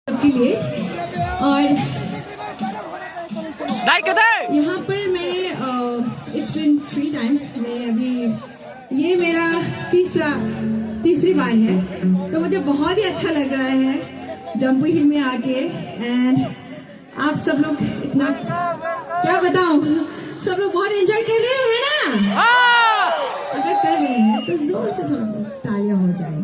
सबके लिए। और यहाँ पर मैंने इट्स बिन 3 टाइम्स, मैं अभी ये मेरा तीसरी बार है, तो मुझे बहुत ही अच्छा लग रहा है जम्पू हिल में आके। एंड आप सब लोग इतना क्या बताऊं, सब लोग बहुत एंजॉय कर रहे हैं ना? अगर कर रहे हैं तो जोर से थोड़ा तालियां हो जाए।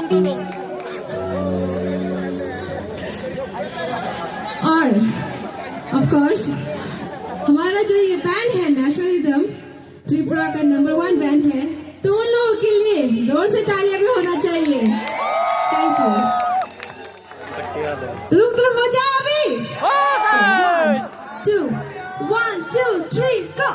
tulong. और ऑफ कोर्स हमारा जो ये बैंड है नेशनल रिदम त्रिपुरा का नंबर 1 बैंड है, तो उन लोगों के लिए जोर से तालियां भी होना चाहिए। Thank you. रुक तो मजा अभी। 1 2 3 go।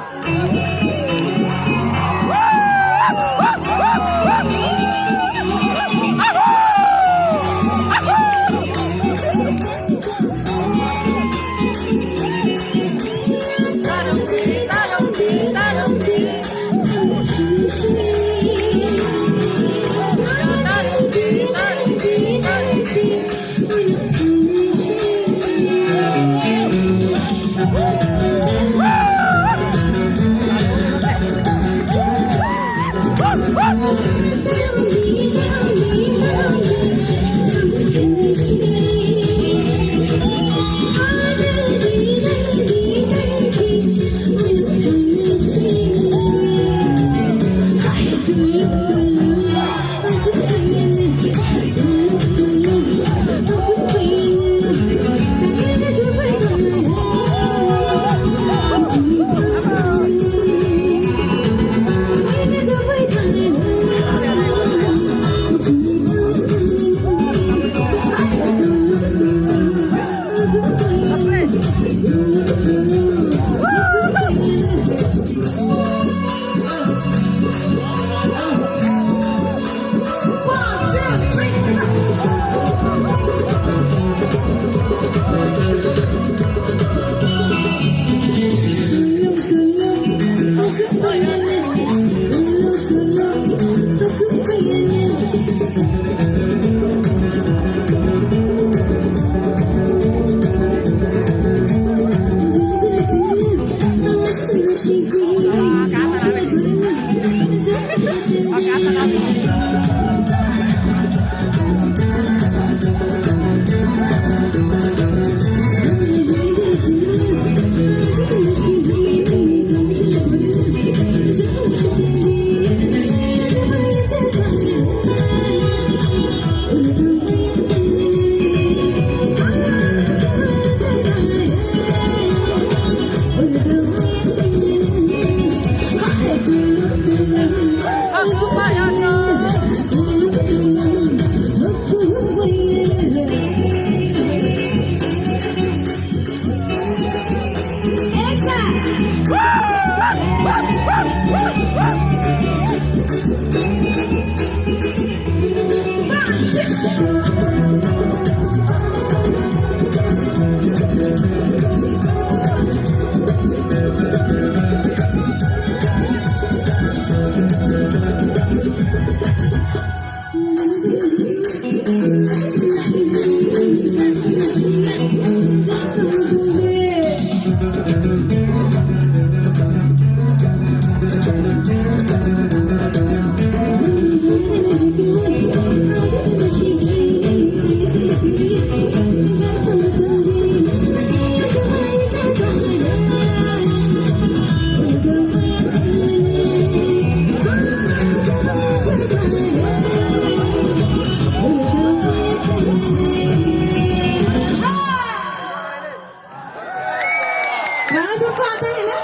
गाना सबको आता है ना?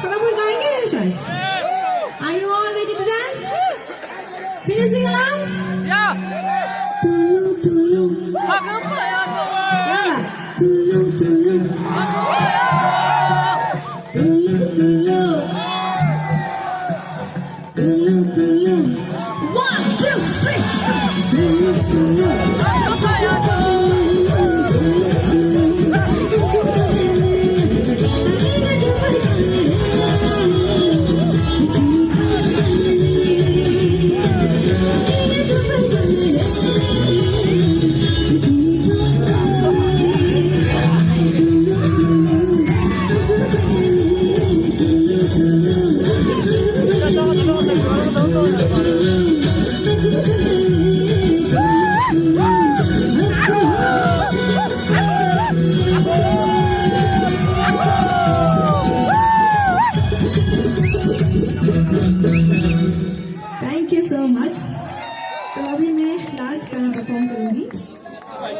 थोड़ा बहुत गाएंगे मेरे साथ? Are you all ready to dance? Can you sing along? Yeah.